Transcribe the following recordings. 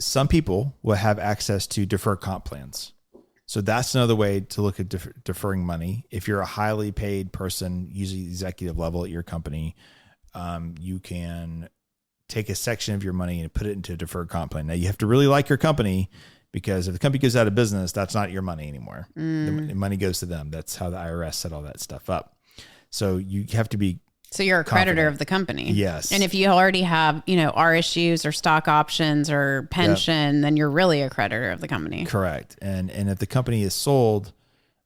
some people will have access to deferred comp plans. So that's another way to look at deferring money. If you're a highly paid person, usually executive level at your company, you can take a section of your money and put it into a deferred comp plan. Now you have to really like your company, because if the company goes out of business, that's not your money anymore. The money goes to them. That's how the IRS set all that stuff up. So you have to be. So you're a creditor of the company. Yes. And if you already have, RSUs or stock options or pension, then you're really a creditor of the company. Correct. And if the company is sold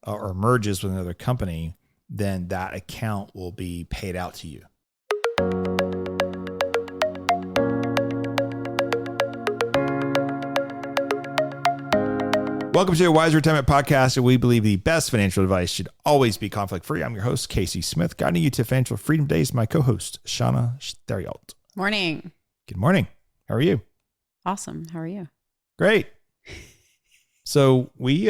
or merges with another company, then that account will be paid out to you. Welcome to the Wise Retirement Podcast, where we believe the best financial advice should always be conflict-free. I'm your host, Casey Smith, guiding you to financial freedom. Today is my co-host, Shauna Theriault. Morning. Good morning. How are you? Awesome. How are you? Great. So we've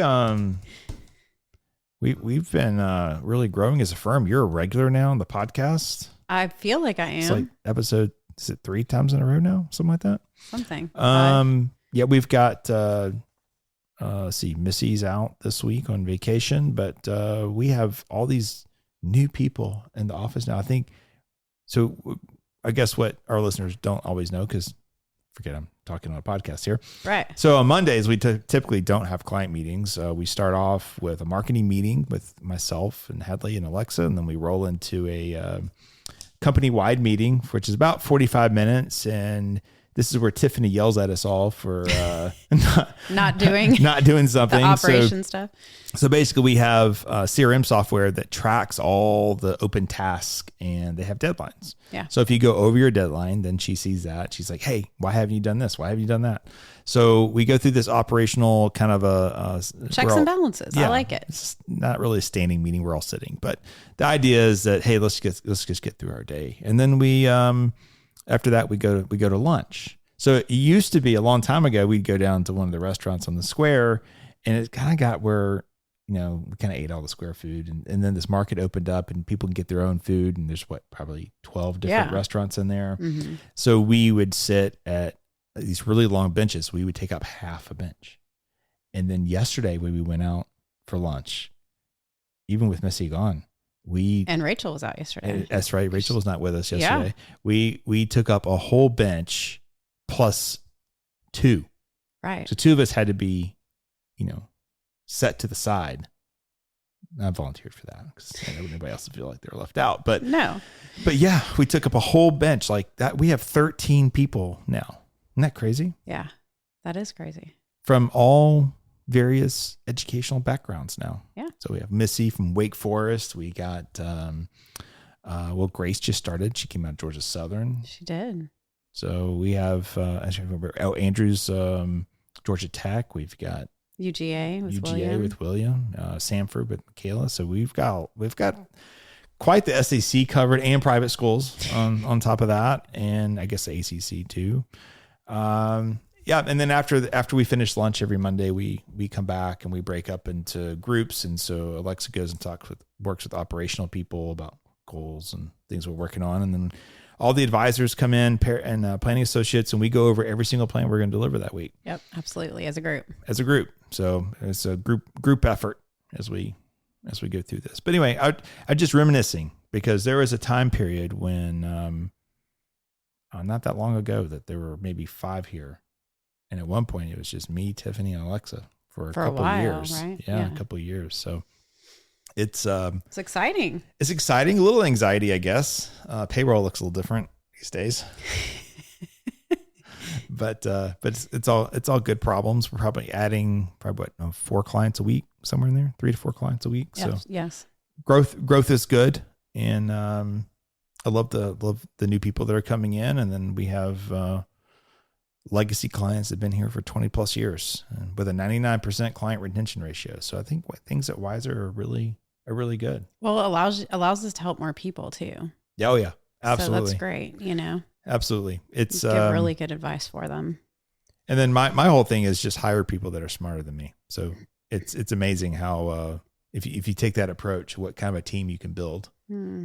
been really growing as a firm. You're a regular now on the podcast. I feel like I am. It's like episode, is it 3 times in a row now? Something like that? Something. Yeah, we've got... Missy's out this week on vacation, but we have all these new people in the office now. I think so. I guess what our listeners don't always know, because forget I'm talking on a podcast here. Right. So on Mondays, we typically don't have client meetings. We start off with a marketing meeting with myself and Hadley and Alexa, and then we roll into a company-wide meeting, which is about 45 minutes. And this is where Tiffany yells at us all for not doing something. The operation stuff. So basically we have CRM software that tracks all the open tasks, and they have deadlines. Yeah. So if you go over your deadline, then she sees that. She's like, hey, why haven't you done this? Why haven't you done that? So we go through this operational kind of a checks and balances. Yeah, I like it. It's not really a standing meeting. We're all sitting, but the idea is that, hey, let's just get through our day. And then we, after that, we go to lunch. So it used to be a long time ago, we'd go down to one of the restaurants on the square, and it kind of got where, we kind of ate all the square food, and then this market opened up and people can get their own food. And there's probably 12 different restaurants in there. Mm-hmm. So we would sit at these really long benches. We would take up half a bench. And then yesterday when we went out for lunch, even with Missy gone, and Rachel was out yesterday. That's right. Rachel was not with us yesterday. Yeah. We took up a whole bench plus 2. Right. So 2 of us had to be, set to the side. I volunteered for that because I know nobody else would feel like they were left out. But yeah, we took up a whole bench like that. We have 13 people now. Isn't that crazy? Yeah, that is crazy. From all various educational backgrounds now. Yeah. So we have Missy from Wake Forest. We got, Grace just started. She came out of Georgia Southern. She did. So we have, Andrew's Georgia Tech. We've got UGA with William, Sanford with Michaela. So we've got quite the SAC covered, and private schools on top of that, and I guess the ACC too. And then after we finish lunch every Monday, we come back and we break up into groups, and so Alexa goes and works with operational people about goals and things we're working on, and then all the advisors come in and planning associates, and we go over every single plan we're going to deliver that week. Yep, absolutely, as a group. So it's a group effort as we go through this. But anyway, I just reminiscing, because there was a time period when not that long ago that there were maybe 5 here, and at one point it was just me, Tiffany, and Alexa for a couple of years. Right? Yeah, a couple of years. So it's exciting. It's exciting. A little anxiety, I guess. Payroll looks a little different these days. But it's all good problems. We're probably adding 4 clients a week, somewhere in there, 3 to 4 clients a week. Yep, so yes, growth is good, and I love the new people that are coming in, and then we have legacy clients that have been here for 20 plus years, and with a 99% client retention ratio. So I think things at Wiser are really good. Well, it allows us to help more people too. Oh yeah, absolutely. So that's great. Absolutely. It's give really good advice for them. And then my whole thing is just hire people that are smarter than me. So it's amazing how, if you take that approach, what kind of a team you can build,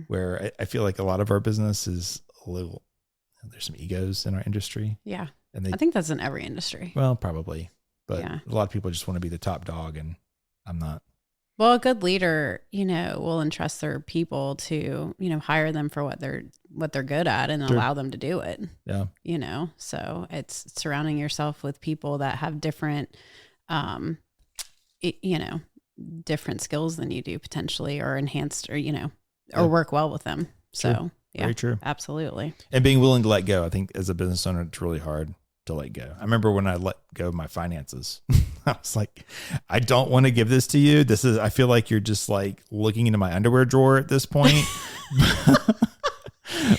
where I feel like a lot of our business is there's some egos in our industry. Yeah. And they, I think that's in every industry. well, probably, but Yeah. a lot of people just want to be the top dog, and I'm not. Well, a good leader, will entrust their people to, hire them for what they're good at and Sure. allow them to do it. Yeah. So it's surrounding yourself with people that have different, different skills than you do potentially, or enhanced, or, or work well with them. So True. yeah, Very true. absolutely. And being willing to let go. I think as a business owner, it's really hard to let go. I remember when I let go of my finances, I was like, I don't want to give this to you. I feel like you're just like looking into my underwear drawer at this point.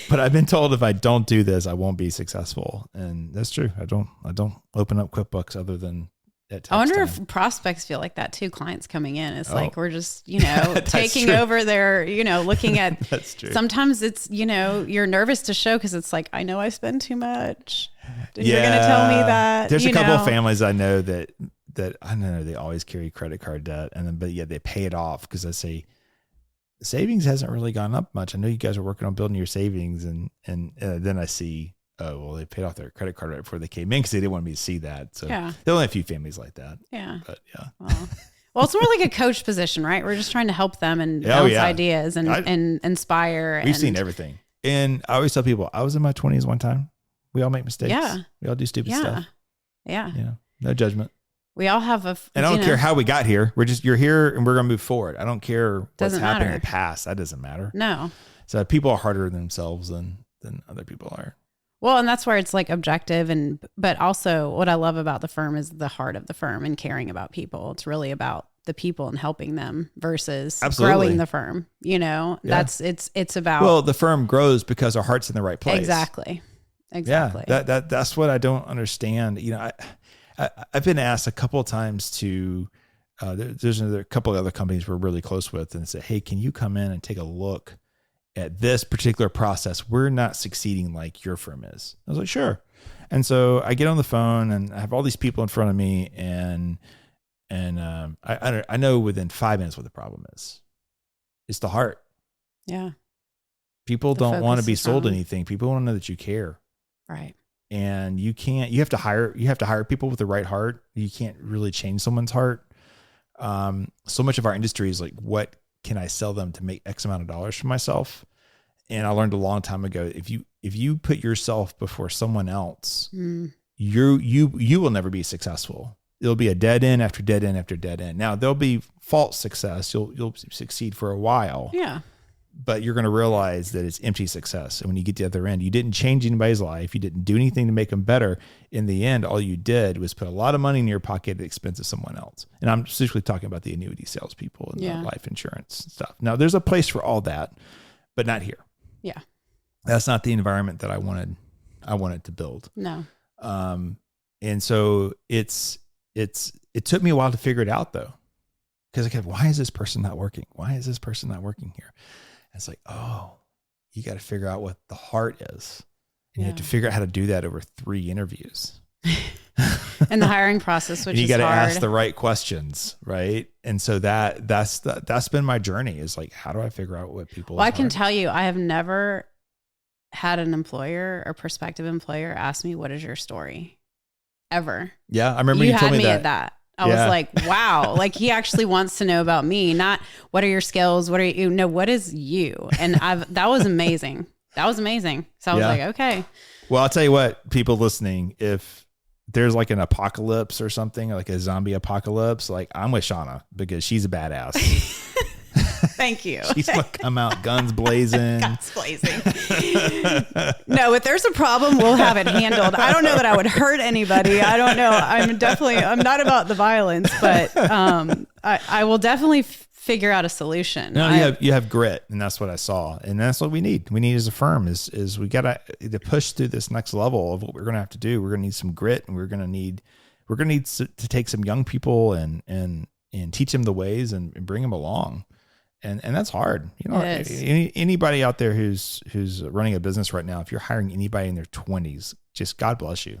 But I've been told if I don't do this, I won't be successful. And that's true. I don't open up QuickBooks other than at tax I wonder time. if prospects feel like that too. Clients coming in, it's Oh. like, we're just, That's taking true. over their, looking at, That's true. sometimes it's, you're nervous to show, cause it's like, I know I spend too much. You're going to tell me that. There's a couple of families I know that I know they always carry credit card debt, and then, but yeah, they pay it off because I say savings hasn't really gone up much. I know you guys are working on building your savings, and then I see, oh, well, they paid off their credit card right before they came in because they didn't want me to see that. So Yeah. there are only a few families like that. Yeah. But yeah. Well, it's more like a coach position, right? We're just trying to help them and Oh, bounce yeah. ideas and inspire. We've seen everything. And I always tell people, I was in my 20s one time. We all make mistakes. Yeah. We all do stupid Yeah. stuff. Yeah. No judgment. We all have And I don't care how we got here. You're here and we're going to move forward. I don't care what's Doesn't happened in matter. the past. That doesn't matter. No. So people are harder on themselves than other people are. Well, and that's where it's like objective, but also what I love about the firm is the heart of the firm and caring about people. It's really about the people and helping them versus Absolutely. growing the firm. It's about, Well, the firm grows because our heart's in the right place. Exactly. Yeah, that's what I don't understand. I've been asked a couple of times to. There's a couple of other companies we're really close with, and say, "Hey, can you come in and take a look at this particular process? We're not succeeding like your firm is." I was like, "Sure." And so I get on the phone, and I have all these people in front of me, and I know within 5 minutes what the problem is. It's the heart. Yeah. People The don't want to focus be is sold wrong. anything. People want to know that you care. Right. And you have to hire people with the right heart. You can't really change someone's heart. So much of our industry is like, what can I sell them to make X amount of dollars for myself? And I learned a long time ago, if you put yourself before someone else, you will never be successful. It'll be a dead end after dead end after dead end. Now there'll be false success. You'll succeed for a while. Yeah. But you're going to realize that it's empty success. And when you get to the other end, you didn't change anybody's life. You didn't do anything to make them better. In the end, all you did was put a lot of money in your pocket at the expense of someone else. And I'm specifically talking about the annuity salespeople and the life insurance stuff. Now, there's a place for all that, but not here. Yeah. That's not the environment that I wanted to build. No. And so it took me a while to figure it out though. Because I kept, why is this person not working? Why is this person not working here? And it's like, oh, you got to figure out what the heart is. And you have to figure out how to do that over 3 interviews. And the hiring process, which and you is got to hard. ask the right questions, right? And so that's been my journey, is like, how do I figure out what people? Well, I can tell you, I have never had an employer or prospective employer ask me, "What is your story?" Ever. Yeah, I remember you told had me at that. I was like, wow, like he actually wants to know about me, not what are your skills? What is you? And that was amazing. That was amazing. So I was like, okay. Well, I'll tell you what, people listening, if there's like an apocalypse or something, like a zombie apocalypse, like I'm with Shauna because she's a badass. Thank you. She's gonna come out guns blazing. Guns blazing. No, if there's a problem, we'll have it handled. I don't know that I would hurt anybody. I don't know. I'm not about the violence, but I will definitely figure out a solution. No, you have grit, and that's what I saw, and that's what we need. We need as a firm is we got to push through this next level of what we're going to have to do. We're going to need some grit, and we're going to need to take some young people and teach them the ways and bring them along. And that's hard. Anybody out there who's running a business right now, if you're hiring anybody in their 20s, just God bless you.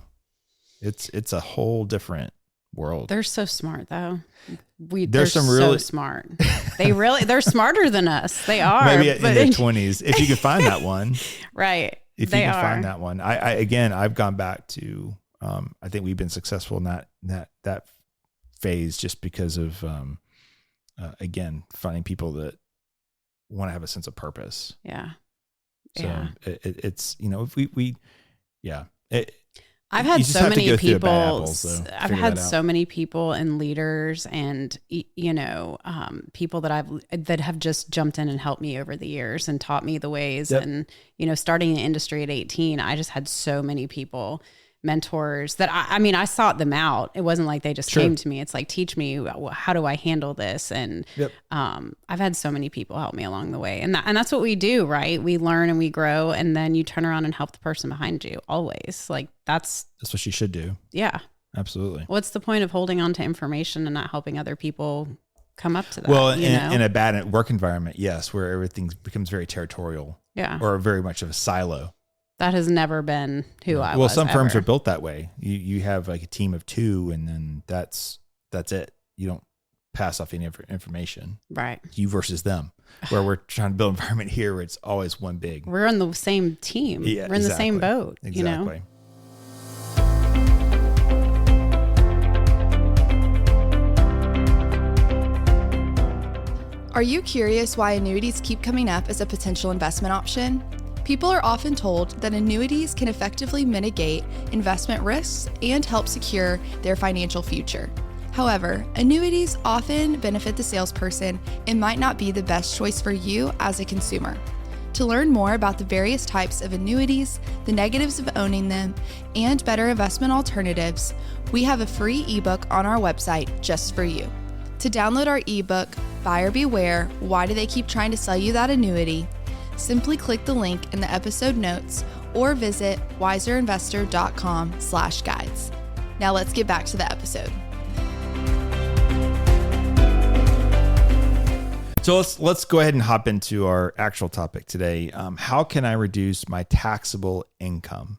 It's a whole different world. They're so smart though. They're so smart. They're smarter than us. They are. Maybe in their 20s, if you could find that one. Right. If you can find that one. I've gone back to I think we've been successful in that phase just because of, again, finding people that want to have a sense of purpose. Yeah. So it's, if we I've had so many people, I've had so many people and leaders and, people that have just jumped in and helped me over the years and taught me the ways. Yep. And, starting the industry at 18, I just had so many people, mentors that I sought them out. It wasn't like they just came to me. It's like, teach me, how do I handle this? And, I've had so many people help me along the way, and that's what we do, right? We learn and we grow, and then you turn around and help the person behind you always. Like that's what you should do. Yeah, absolutely. What's the point of holding on to information and not helping other people come up to that? Well, in a bad work environment, yes, where everything becomes very territorial. Yeah. Or very much of a silo. That has never been who I was. Well, some firms are built that way. You have like a team of 2, and then that's it. You don't pass off any information. Right. You versus them. Where we're trying to build an environment here where it's always one big. We're on the same team. Yeah, we're in the same boat. Exactly. Are you curious why annuities keep coming up as a potential investment option? People are often told that annuities can effectively mitigate investment risks and help secure their financial future. However, annuities often benefit the salesperson and might not be the best choice for you as a consumer. To learn more about the various types of annuities, the negatives of owning them, and better investment alternatives, we have a free ebook on our website just for you. To download our ebook, Buyer Beware, Why Do They Keep Trying to Sell You That Annuity? Simply click the link in the episode notes or visit wiserinvestor.com/guides. Now let's get back to the episode. So let's go ahead and hop into our actual topic today. How can I reduce my taxable income?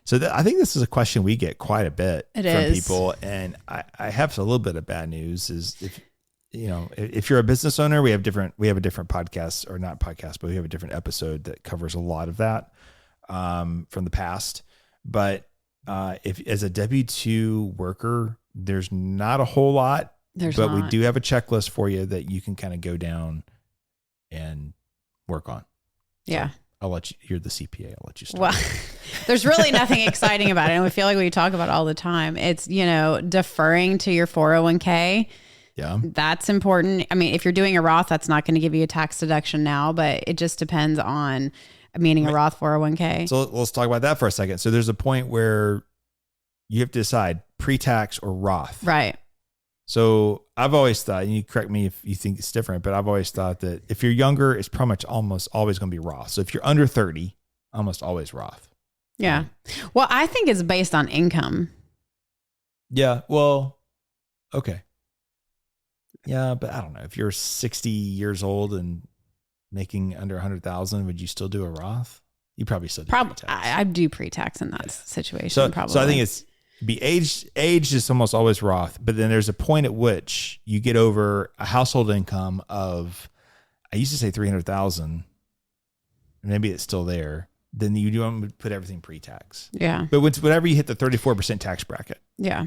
So I think this is a question we get quite a bit from people, and I have a little bit of bad news. Is if you're a business owner, we have a different podcast, or not podcast, but we have a different episode that covers a lot of that from the past. But if as a W-2 worker, there's not a whole lot. We do have a checklist for you that you can kind of go down and work on. Yeah. So I'll let you, you're the CPA. I'll let you start. Well, there's really nothing exciting about it. And we feel like we talk about it all the time. It's, deferring to your 401k. Yeah. That's important. I mean, if you're doing a Roth, that's not going to give you a tax deduction now, but it just depends on a Roth 401k. So let's talk about that for a second. So there's a point where you have to decide pre-tax or Roth. Right. So I've always thought, and you correct me if you think it's different, but I've always thought that if you're younger, it's pretty much almost always going to be Roth. So if you're under 30, almost always Roth. Yeah. Well, I think it's based on income. Yeah. Well, okay. Yeah, but I don't know. If you're 60 years old and making under 100,000, would you still do a Roth? You probably still do pre-tax. I do pre-tax in that situation. So, probably. So I think it's be aged is almost always Roth, but then there's a point at which you get over a household income of, I used to say 300,000, maybe it's still there. Then you do want to put everything pre-tax. Yeah. But whenever you hit the 34% tax bracket. Yeah.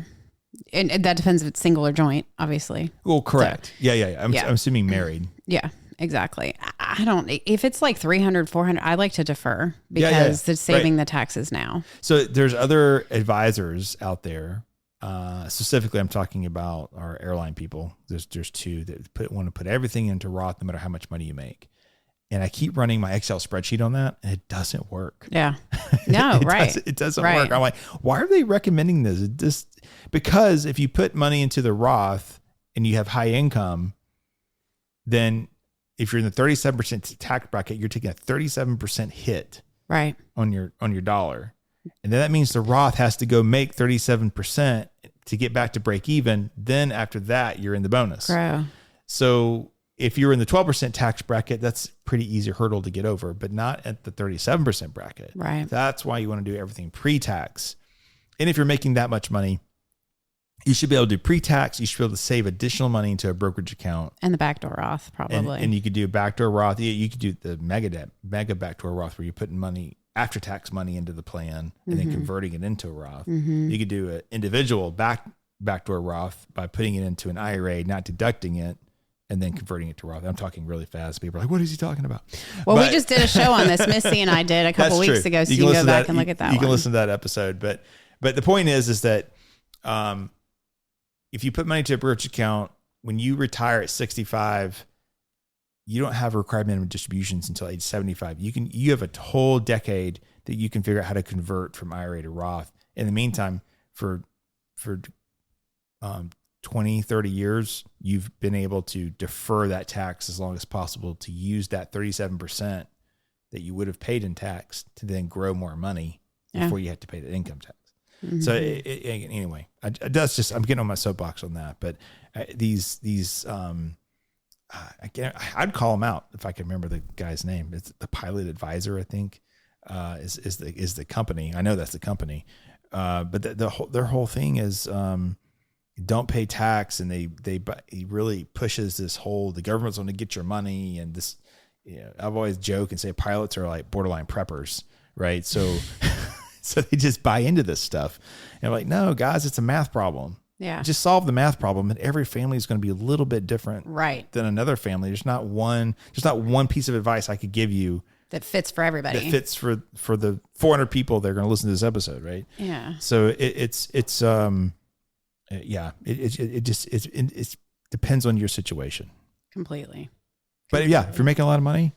And that depends if it's single or joint, obviously. Well, correct. So, yeah. I'm assuming married. Yeah, exactly. I don't, if it's like 300, 400, I like to defer because it's saving the taxes now. So there's other advisors out there. Specifically, I'm talking about our airline people. There's 2 that want to put everything into Roth no matter how much money you make. And I keep running my Excel spreadsheet on that, and it doesn't work. Yeah. No, right. It doesn't work. I'm like, why are they recommending this? Because if you put money into the Roth and you have high income, then if you're in the 37% tax bracket, you're taking a 37% hit right on your dollar. And then that means the Roth has to go make 37% to get back to break even. Then after that, you're in the bonus. Bro. So if you're in the 12% tax bracket, that's a pretty easy hurdle to get over, but not at the 37% bracket. Right. That's why you want to do everything pre-tax. And if you're making that much money, you should be able to do pre-tax. You should be able to save additional money into a brokerage account. And the backdoor Roth, probably. And you could do a backdoor Roth. You could do the mega backdoor Roth where you're putting money after-tax money into the plan and then converting it into a Roth. You could do an individual backdoor Roth by putting it into an IRA, not deducting it, and then converting it to Roth. I'm talking really fast. People are like, what is he talking about? Well, we just did a show on this. Missy and I did a couple weeks ago. So you can go back and look at that. You can listen to that episode. But the point is that if you put money to a brokerage account, when you retire at 65, you don't have required minimum distributions until age 75. You have a whole decade that you can figure out how to convert from IRA to Roth. In the meantime, for 20, 30 years, you've been able to defer that tax as long as possible to use that 37% that you would have paid in tax to then grow more money before you have to pay the income tax. So anyway, that's just, I'm getting on my soapbox on that, but I'd call him out if I could remember the guy's name. It's the Pilot Advisor, I think, is the company. I know that's the company. But their whole thing is, don't pay tax. And he really pushes this whole, the government's going to get your money. And this, I've always joke and say pilots are like borderline preppers, right? So, so they just buy into this stuff. And I'm like, no, guys, it's a math problem. Yeah. Just solve the math problem, and every family is going to be a little bit different than another family. There's not one piece of advice I could give you that fits for everybody. That fits for the 400 people that are going to listen to this episode, right? Yeah. So it depends on your situation. Completely. But yeah, if you're making a lot of money,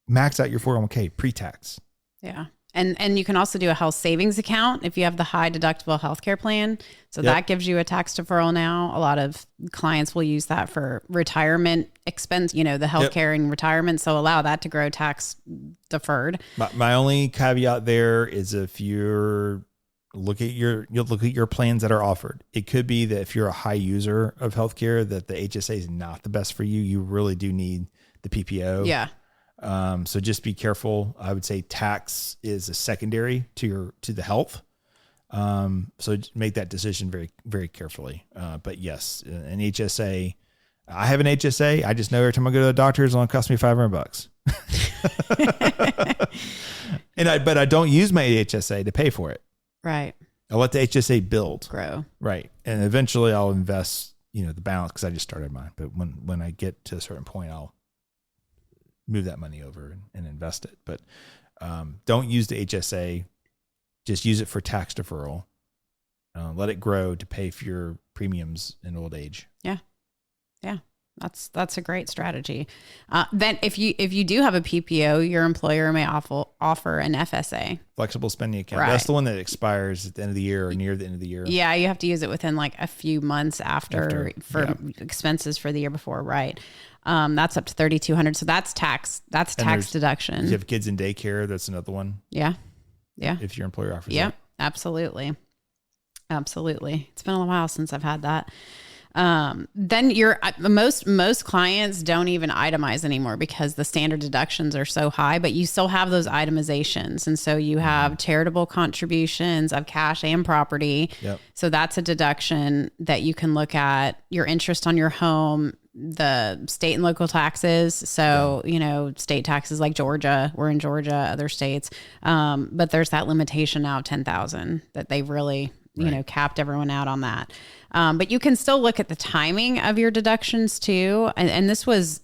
max out your 401k pre-tax. Yeah. And you can also do a health savings account if you have the high deductible healthcare plan. So that gives you a tax deferral now. A lot of clients will use that for retirement expense, the healthcare and retirement. So allow that to grow tax deferred. My only caveat there is if you'll look at your plans that are offered. It could be that if you're a high user of healthcare, that the HSA is not the best for you. You really do need the PPO. Yeah. So just be careful. I would say tax is a secondary to the health. So make that decision very, very carefully. But yes, an HSA, I have an HSA. I just know every time I go to the doctor, it's going to cost me $500. But I don't use my HSA to pay for it. Right. I'll let the HSA grow. Right. And eventually I'll invest, the balance, because I just started mine. But when I get to a certain point, I'll move that money over and invest it. But don't use the HSA. Just use it for tax deferral. Let it grow to pay for your premiums in old age. Yeah. That's a great strategy. Then if you do have a PPO, your employer may offer an FSA, flexible spending account. Right. That's the one that expires at the end of the year or near the end of the year. Yeah, you have to use it within like a few months after expenses for the year before. Right. That's up to $3,200. So that's tax deduction. If you have kids in daycare, that's another one. Yeah. Yeah. If your employer offers that. it. Absolutely. It's been a while since I've had that. Then most clients don't even itemize anymore because the standard deductions are so high, but you still have those itemizations. And so you have charitable contributions of cash and property. Yep. So that's a deduction that you can look at. Your interest on your home, the state and local taxes. So, state taxes like Georgia, we're in Georgia, other states. But there's that limitation now of 10,000 that they've really, capped everyone out on that. But you can still look at the timing of your deductions too. And this was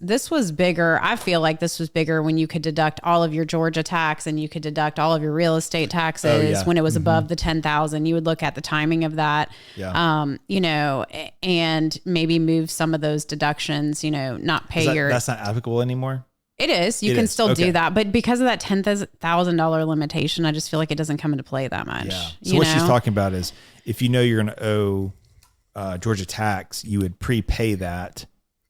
bigger. I feel like this was bigger when you could deduct all of your Georgia tax and you could deduct all of your real estate taxes when it was above the 10,000. You would look at the timing of that, and maybe move some of those deductions, not pay that's not applicable anymore. It is. You can still do that. But because of that $10,000 limitation, I just feel like it doesn't come into play that much. Yeah. So what she's talking about is if you're going to owe Georgia tax, you would prepay that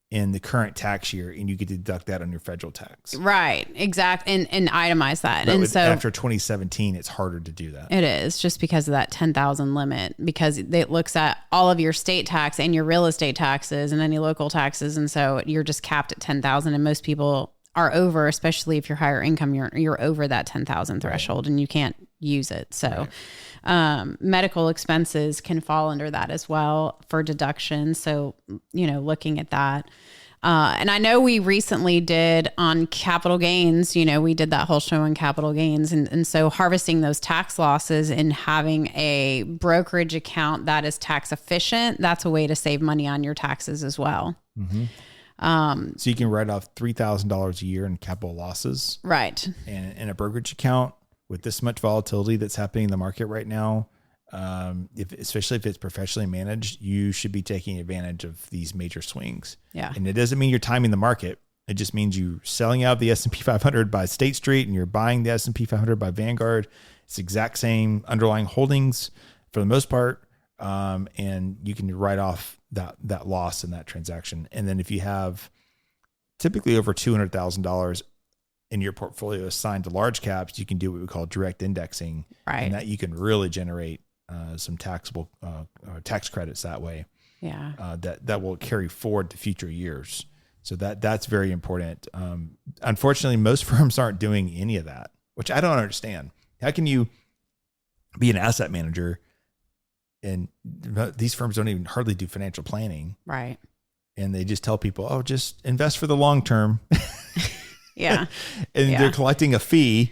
in the current tax year and you could deduct that on your federal tax. Right. Exactly. And itemize that. But so after 2017, it's harder to do that. It is just because of that 10,000 limit, because it looks at all of your state tax and your real estate taxes and any local taxes. And so you're just capped at 10,000 and most people are over, especially if you're higher income, you're over that 10,000 threshold and you can't use it. So, medical expenses can fall under that as well for deduction. So, looking at that, And I know we recently did on capital gains, we did that whole show on capital gains. And so harvesting those tax losses and having a brokerage account that is tax efficient, that's a way to save money on your taxes as well. So you can write off $3,000 a year in capital losses. Right. And in a brokerage account with this much volatility that's happening in the market right now, especially if it's professionally managed, you should be taking advantage of these major swings. Yeah. And it doesn't mean you're timing the market. It just means you're selling out of the S&P 500 by State Street and you're buying the S&P 500 by Vanguard. It's the exact same underlying holdings for the most part. And you can write off that loss in that transaction. And then if you have typically over $200,000 in your portfolio assigned to large caps, you can do what we call direct indexing. Right. And that you can really generate some taxable tax credits that way. Yeah. That will carry forward to future years. So that's very important. Unfortunately, most firms aren't doing any of that, which I don't understand. How can you be an asset manager and these firms don't even hardly do financial planning? Right. And they just tell people, oh, just invest for the long term. Yeah. And they're collecting a fee.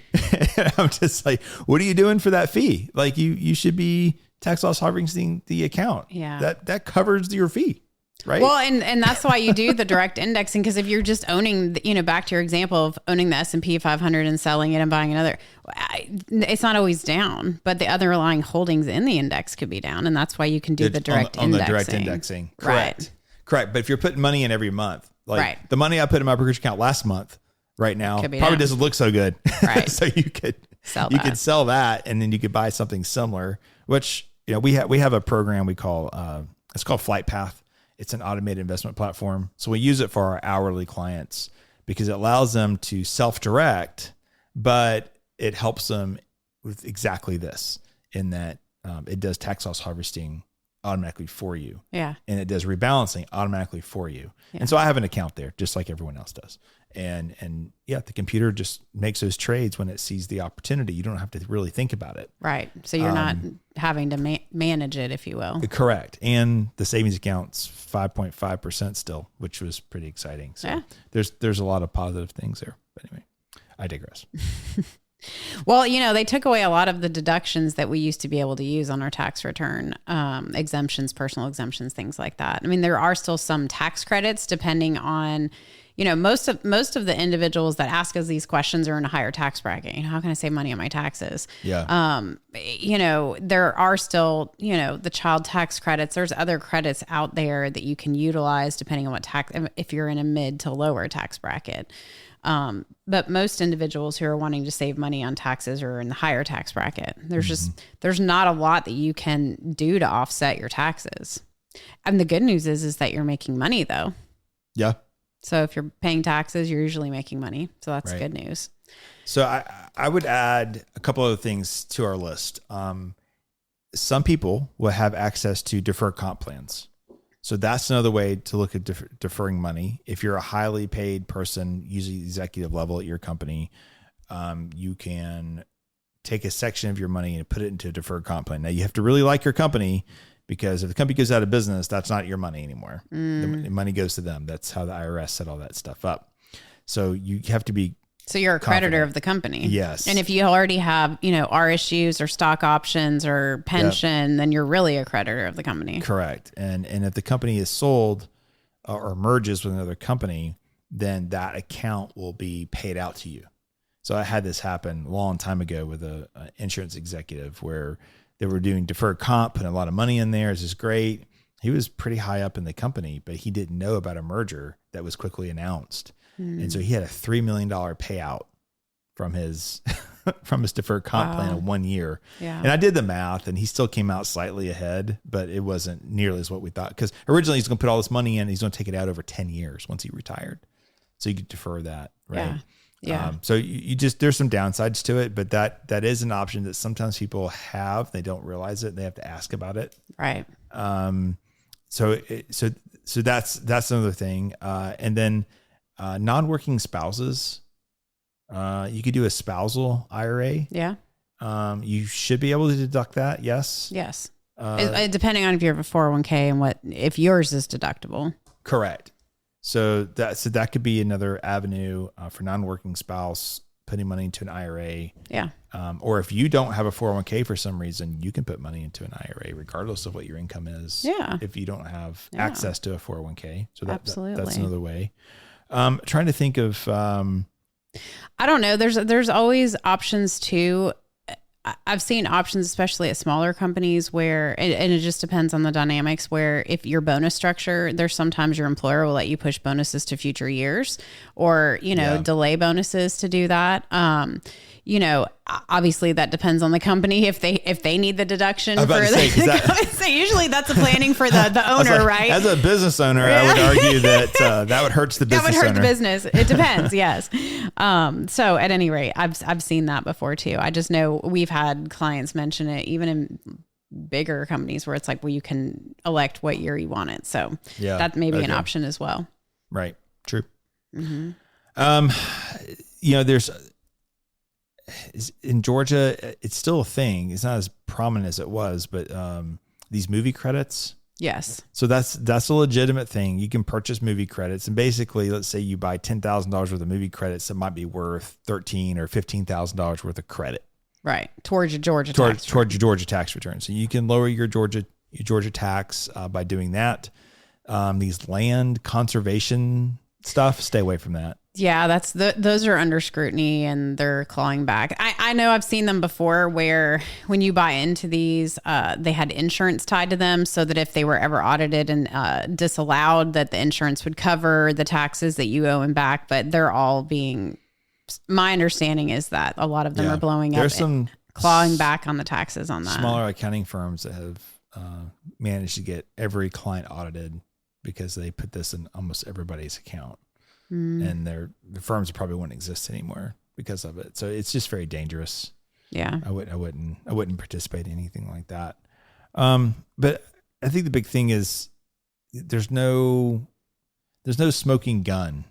And I'm just like, what are you doing for that fee? Like you should be tax loss harvesting the account. Yeah. That covers your fee. Right. Well, and that's why you do the direct indexing, because if you're just owning, back to your example of owning the S&P 500 and selling it and buying another, it's not always down, but the underlying holdings in the index could be down. And that's why you can do the direct indexing. On the direct indexing. Correct. Right. Correct. But if you're putting money in every month, like right. the money I put in my brokerage account last month right now probably down. Doesn't look so good. Right. So you could sell that and then you could buy something similar, which, we have a program we call, it's called Flight Path. It's an automated investment platform. So we use it for our hourly clients because it allows them to self-direct, but it helps them with exactly this in that it does tax loss harvesting automatically for you. Yeah. And it does rebalancing automatically for you. Yeah. And so I have an account there just like everyone else does. And the computer just makes those trades when it sees the opportunity. You don't have to really think about it. Right. So you're not having to manage it, if you will. Correct. And the savings account's 5.5% still, which was pretty exciting. So there's a lot of positive things there. But anyway, I digress. Well, they took away a lot of the deductions that we used to be able to use on our tax return, exemptions, personal exemptions, things like that. I mean, there are still some tax credits depending on, most of the individuals that ask us these questions are in a higher tax bracket. How can I save money on my taxes? Yeah. There are still, the child tax credits. There's other credits out there that you can utilize depending on what tax, if you're in a mid to lower tax bracket. But most individuals who are wanting to save money on taxes are in the higher tax bracket. There's not a lot that you can do to offset your taxes. And the good news is that you're making money though. Yeah. So if you're paying taxes, you're usually making money. So that's good news. So I would add a couple other things to our list. Some people will have access to deferred comp plans. So that's another way to look at deferring money. If you're a highly paid person, usually executive level at your company, you can take a section of your money and put it into a deferred comp plan. Now you have to really like your company, because if the company goes out of business, that's not your money anymore. The money goes to them. That's how the IRS set all that stuff up. So you have to be. So you're a creditor of the company. Yes. And if you already have, RSUs or stock options or pension, then you're really a creditor of the company. Correct. And if the company is sold or merges with another company, then that account will be paid out to you. So I had this happen a long time ago with an insurance executive where they were doing deferred comp, putting a lot of money in there. This is great. He was pretty high up in the company, but he didn't know about a merger that was quickly announced. And so he had a $3 million payout from his deferred comp plan in 1 year. Yeah. And I did the math and he still came out slightly ahead, but it wasn't nearly as what we thought. Because originally he's going to put all this money in and he's going to take it out over 10 years once he retired. So you could defer that, right? Yeah. So you just, there's some downsides to it, but that is an option that sometimes people have. They don't realize it. They have to ask about it. Right. So that's another thing. And then non-working spouses, you could do a spousal IRA. Yeah. You should be able to deduct that. Yes. Yes. Depending on if you have a 401k and if yours is deductible. Correct. So that could be another avenue for non-working spouse putting money into an IRA. Yeah. Or if you don't have a 401k for some reason, you can put money into an IRA regardless of what your income is. Yeah. If you don't have access to a 401k. So that's another way. Trying to think of, I don't know. There's always options too. I've seen options, especially at smaller companies where, and it just depends on the dynamics, where if your bonus structure, there's sometimes your employer will let you push bonuses to future years or, delay bonuses to do that. Obviously that depends on the company if they need the deduction for so usually that's a planning for the owner, right? As a business owner, I would argue that that would hurt the business. That would hurt the business. It depends. Yes. So at any rate, I've seen that before too. I just know we've had clients mention it even in bigger companies where it's like, well, you can elect what year you want it. So that may be an option as well. Right. True. Mm-hmm. There's in Georgia, it's still a thing. It's not as prominent as it was, but these movie credits. Yes. So that's a legitimate thing. You can purchase movie credits, and basically, let's say you buy $10,000 worth of movie credits that might be worth $13,000 or $15,000 worth of credit. Right. Towards your Georgia tax return. So you can lower your Georgia tax by doing that. These land conservation stuff, stay away from that. Yeah, those are under scrutiny and they're clawing back. I know I've seen them before where when you buy into these, they had insurance tied to them so that if they were ever audited and disallowed, that the insurance would cover the taxes that you owe them back. But they're all my understanding is that a lot of them are blowing up. There's some clawing back on the taxes on that. Smaller accounting firms that have managed to get every client audited because they put this in almost everybody's account. And the firms probably wouldn't exist anymore because of it. So it's just very dangerous. Yeah. I wouldn't participate in anything like that. But I think the big thing is there's no smoking gun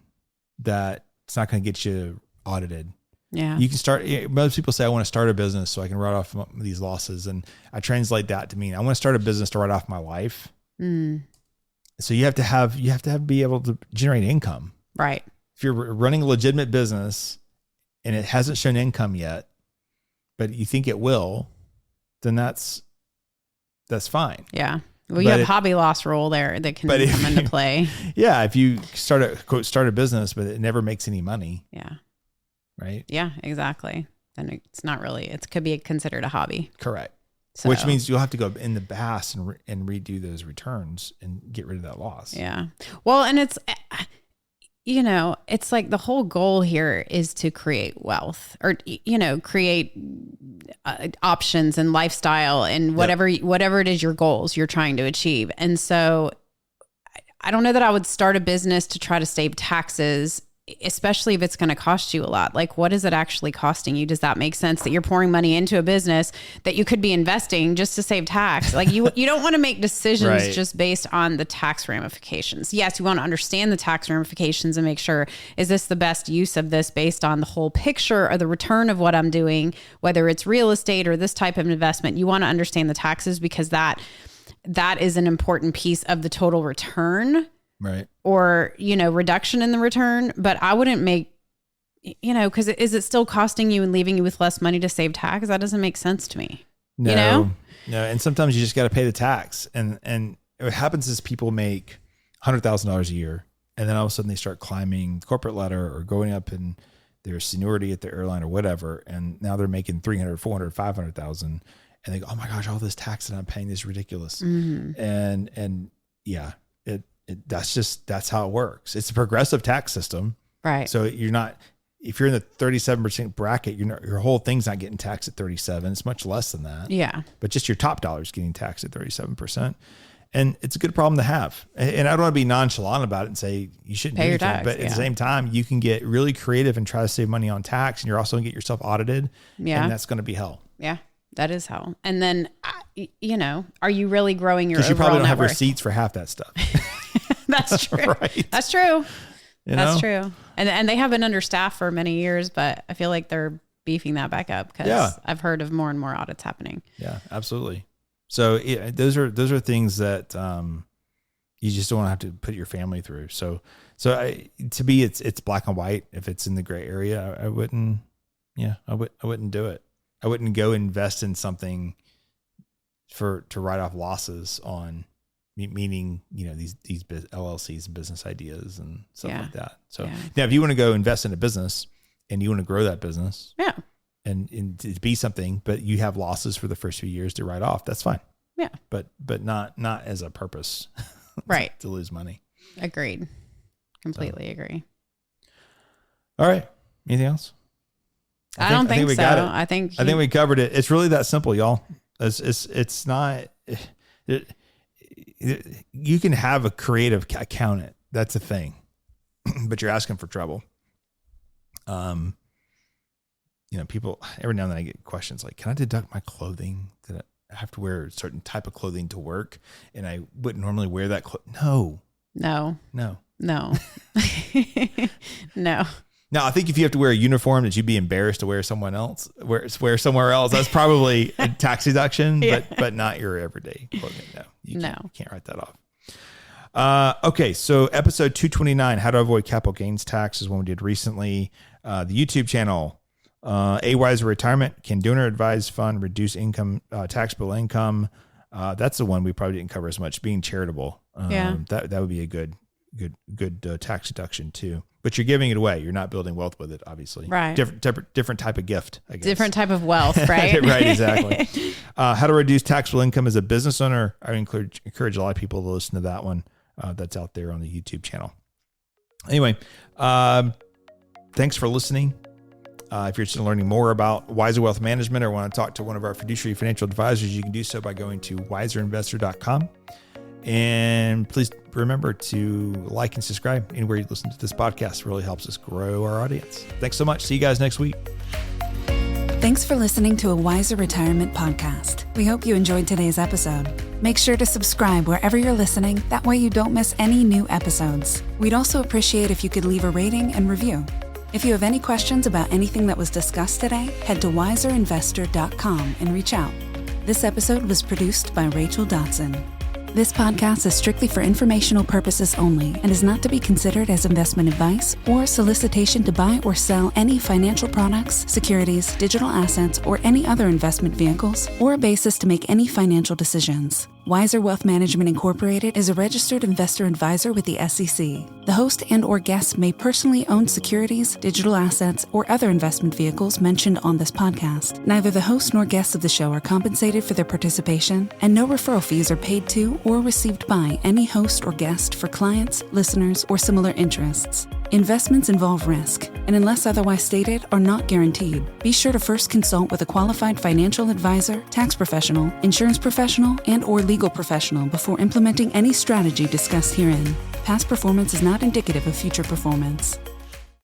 that it's not going to get you audited. Yeah. You can start, most people say, I want to start a business so I can write off these losses. And I translate that to mean I want to start a business to write off my life. So you have to be able to generate income. Right. If you're running a legitimate business and it hasn't shown income yet, but you think it will, then that's fine. Yeah. Well, you have hobby loss rule there that can come into play. Yeah. If you start a business, but it never makes any money. Yeah. Right. Yeah, exactly. Then it's not really, it could be considered a hobby. Correct. So, which means you'll have to go in the past and redo those returns and get rid of that loss. Yeah. Well, and it's, it's like the whole goal here is to create wealth or, create options and lifestyle and whatever it is your goals you're trying to achieve. And so I don't know that I would start a business to try to save taxes, especially if it's going to cost you a lot. Like, what is it actually costing you? Does that make sense that you're pouring money into a business that you could be investing just to save tax? Like you don't want to make decisions just based on the tax ramifications. Yes, you want to understand the tax ramifications and make sure, is this the best use of this based on the whole picture or the return of what I'm doing, whether it's real estate or this type of investment. You want to understand the taxes because that is an important piece of the total return. Right. Or, reduction in the return. But I wouldn't make, because is it still costing you and leaving you with less money to save tax? That doesn't make sense to me. No. And sometimes you just got to pay the tax. And what happens is people make $100,000 a year. And then all of a sudden they start climbing the corporate ladder or going up in their seniority at the airline or whatever. And now they're making 300, 400, 500,000. And they go, oh my gosh, all this tax that I'm paying is ridiculous. Mm-hmm. And yeah. That's how it works. It's a progressive tax system. Right. So if you're in the 37% bracket, your whole thing's not getting taxed at 37. It's much less than that. Yeah. But just your top dollar is getting taxed at 37%. And it's a good problem to have. And I don't want to be nonchalant about it and say you shouldn't pay do your anything. tax. But at the same time, you can get really creative and try to save money on tax. And you're also going to get yourself audited. Yeah. And that's going to be hell. Yeah. That is hell. And then, are you really growing your overall net worth? Because you probably don't have receipts for half that stuff. That's true. Right. That's true. That's true. And they have been understaffed for many years, but I feel like they're beefing that back up because I've heard of more and more audits happening. Yeah, absolutely. So those are things that You just don't want to have to put your family through. To me, it's black and white. If it's in the gray area, I wouldn't do it. I wouldn't go invest in something to write off losses on, meaning, these LLCs and business ideas and stuff like that. So now if you want to go invest in a business and you want to grow that business and to be something, but you have losses for the first few years to write off, that's fine. Yeah. But not as a purpose. Right. To lose money. Agreed. Completely agree. All right. Anything else? I don't think we so. got it. I think we covered it. It's really that simple, y'all. It's not. You can have a creative accountant. That's a thing, but you're asking for trouble. People every now and then I get questions like, "Can I deduct my clothing? Did I have to wear a certain type of clothing to work, and I wouldn't normally wear that No. No. No. No. Now, I think if you have to wear a uniform that you'd be embarrassed to wear somewhere else, that's probably a tax deduction, but not your everyday clothing. No, you can't write that off. Okay, so episode 229, How to Avoid Capital Gains Tax, is one we did recently. The YouTube channel, A Wiser Retirement, Can Donor Advised Fund Reduce Income, Taxable Income? That's the one we probably didn't cover as much. Being charitable, that would be a good tax deduction too. But you're giving it away. You're not building wealth with it, obviously. Right. Different type of gift, I guess. Different type of wealth, right? Right, exactly. How to reduce taxable income as a business owner. I encourage a lot of people to listen to that one. That's out there on the YouTube channel. Anyway, thanks for listening. If you're interested in learning more about Wiser Wealth Management or want to talk to one of our fiduciary financial advisors, you can do so by going to wiserinvestor.com. And please remember to like and subscribe anywhere you listen to this podcast. It really helps us grow our audience. Thanks so much. See you guys next week. Thanks for listening to a Wiser Retirement podcast. We hope you enjoyed today's episode. Make sure to subscribe wherever you're listening. That way you don't miss any new episodes. We'd also appreciate if you could leave a rating and review. If you have any questions about anything that was discussed today, head to wiserinvestor.com and reach out. This episode was produced by Rachel Dotson. This podcast is strictly for informational purposes only and is not to be considered as investment advice or solicitation to buy or sell any financial products, securities, digital assets, or any other investment vehicles, or a basis to make any financial decisions. Wiser Wealth Management Incorporated is a registered investor advisor with the SEC. The host and/or guests may personally own securities, digital assets, or other investment vehicles mentioned on this podcast. Neither the host nor guests of the show are compensated for their participation, and no referral fees are paid to or received by any host or guest for clients, listeners, or similar interests. Investments involve risk, and unless otherwise stated, are not guaranteed. Be sure to first consult with a qualified financial advisor, tax professional, insurance professional, and/or legal professional before implementing any strategy discussed herein. Past performance is not indicative of future performance.